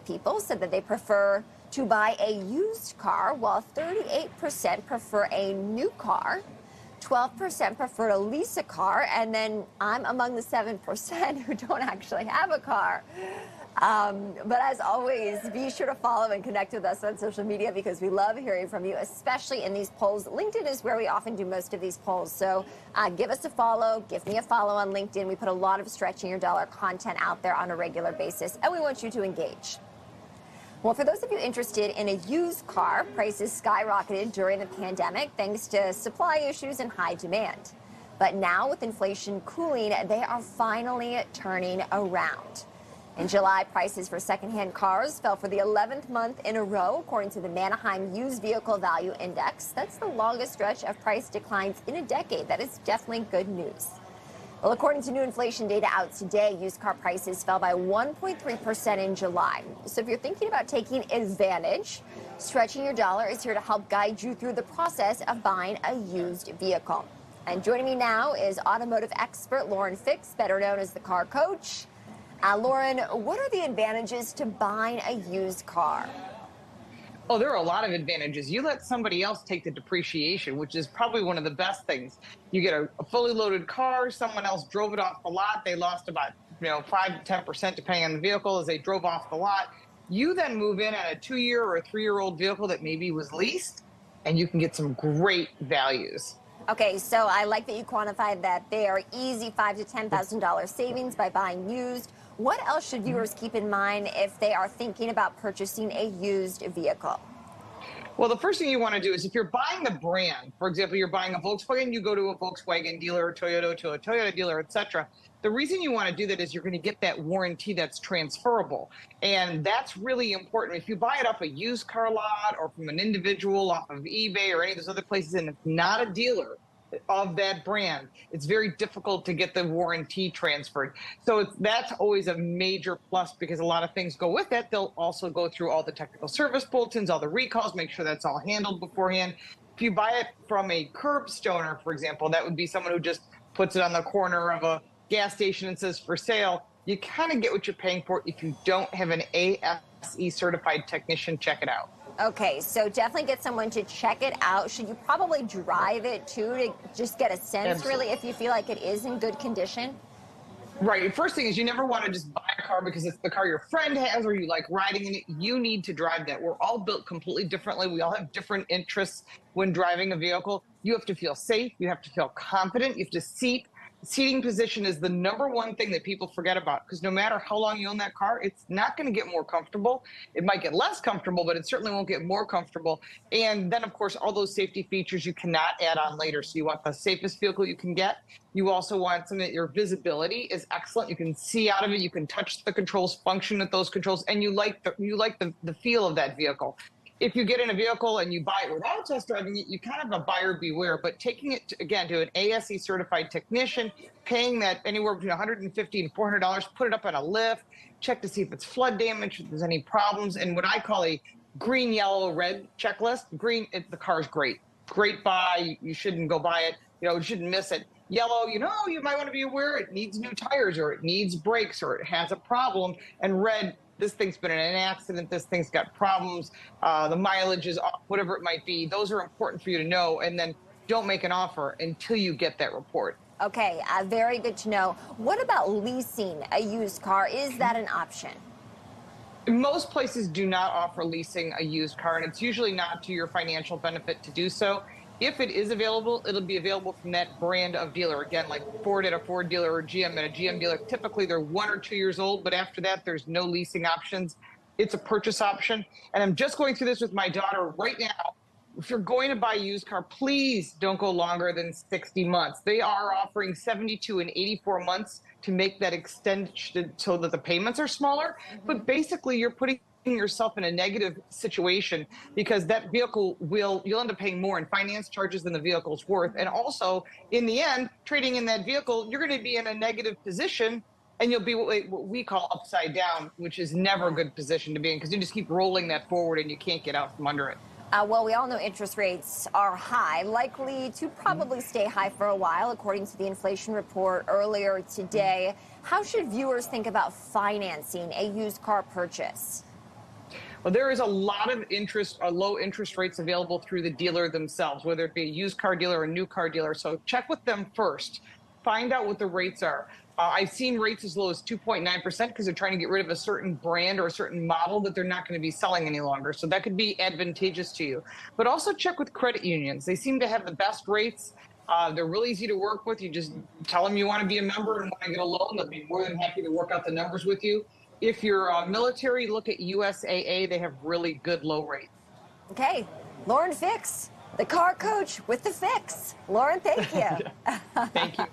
people said that they prefer to buy a used car, while 38% prefer a new car. 12% prefer to lease a car, and then I'm among the 7% who don't actually have a car. But as always, be sure to follow and connect with us on social media because we love hearing from you, especially in these polls. LinkedIn is where we often do most of these polls. So give us a follow, give me a follow on LinkedIn. We put a lot of stretching your dollar content out there on a regular basis, and we want you to engage. Well, for those of you interested in a used car, prices skyrocketed during the pandemic thanks to supply issues and high demand. But now with inflation cooling, they are finally turning around. In July, prices for secondhand cars fell for the 11th month in a row, according to the Manheim Used Vehicle Value Index. That's the longest stretch of price declines in a decade. That is definitely good news. Well, according to new inflation data out today, used car prices fell by 1.3% in July. So if you're thinking about taking advantage, Stretching Your Dollar is here to help guide you through the process of buying a used vehicle. And joining me now is automotive expert Lauren Fix, better known as the Car Coach. Lauren, what are the advantages to buying a used car? Oh, there are a lot of advantages. You let somebody else take the depreciation, which is probably one of the best things. You get a fully loaded car, someone else drove it off the lot. They lost about 5 to 10% depending on the vehicle as they drove off the lot. You then move in on a 2-year or a 3-year-old vehicle that maybe was leased, and you can get some great values. Okay, so I like that you quantified that they are easy $5,000 to $10,000 savings by buying used. What else should viewers keep in mind if they are thinking about purchasing a used vehicle? Well, the first thing you want to do is if you're buying the brand, for example, you're buying a Volkswagen, you go to a Volkswagen dealer, Toyota to a Toyota dealer, etc. The reason you want to do that is you're going to get that warranty that's transferable. And that's really important. If you buy it off a used car lot or from an individual off of eBay or any of those other places, and it's not a dealer of that brand, it's very difficult to get the warranty transferred. So that's always a major plus because a lot of things go with that. They'll also go through all the technical service bulletins, all the recalls, make sure that's all handled beforehand. If you buy it from a curb stoner, for example, that would be someone who just puts it on the corner of a gas station and says for sale. You kind of get what you're paying for if you don't have an ASE certified technician check it out. Okay, so definitely get someone to check it out. Should you probably drive it too to just get a sense, really, if you feel like it is in good condition? Right. First thing is you never want to just buy a car because it's the car your friend has or you like riding in it. You need to drive that. We're all built completely differently. We all have different interests when driving a vehicle. You have to feel safe. You have to feel confident. You have to seating position is the number one thing that people forget about because no matter how long you own that car, it's not going to get more comfortable. It might get less comfortable, but it certainly won't get more comfortable. And then, of course, all those safety features you cannot add on later. So you want the safest vehicle you can get. You also want something that your visibility is excellent. You can see out of it. You can touch the controls, function with those controls, and you like the feel of that vehicle. If you get in a vehicle and you buy it without test driving it, you kind of a buyer beware. But taking it, again, to an ASE certified technician, paying that anywhere between $150 and $400, put it up on a lift, check to see if it's flood damage, if there's any problems, and what I call a green, yellow, red checklist. Green, the car's great. Great buy. You shouldn't go buy it. You shouldn't miss it. Yellow, you might want to be aware it needs new tires or it needs brakes or it has a problem. And red, this thing's been in an accident, this thing's got problems, the mileage is off, whatever it might be. Those are important for you to know. And then don't make an offer until you get that report. Okay, very good to know. What about leasing a used car? Is that an option? Most places do not offer leasing a used car, and it's usually not to your financial benefit to do so. If it is available, it'll be available from that brand of dealer. Again, like Ford at a Ford dealer or GM at a GM dealer. Typically, they're 1 or 2 years old, but after that, there's no leasing options. It's a purchase option. And I'm just going through this with my daughter right now. If you're going to buy a used car, please don't go longer than 60 months. They are offering 72 and 84 months to make that extension so that the payments are smaller. But basically, you're putting yourself in a negative situation because that vehicle you'll end up paying more in finance charges than the vehicle's worth. And also, in the end, trading in that vehicle, you're going to be in a negative position and you'll be what we call upside down, which is never a good position to be in because you just keep rolling that forward and you can't get out from under it. Well, we all know interest rates are high, likely to probably stay high for a while, according to the inflation report earlier today. How should viewers think about financing a used car purchase? Well, there is a lot of interest or low interest rates available through the dealer themselves, whether it be a used car dealer or a new car dealer. So check with them first. Find out what the rates are. I've seen rates as low as 2.9% because they're trying to get rid of a certain brand or a certain model that they're not going to be selling any longer. So that could be advantageous to you. But also check with credit unions. They seem to have the best rates. They're really easy to work with. You just tell them you want to be a member and want to get a loan. They'll be more than happy to work out the numbers with you. If you're military, look at USAA. They have really good low rates. Okay, Lauren Fix, the car coach with the fix. Lauren, thank you. Thank you.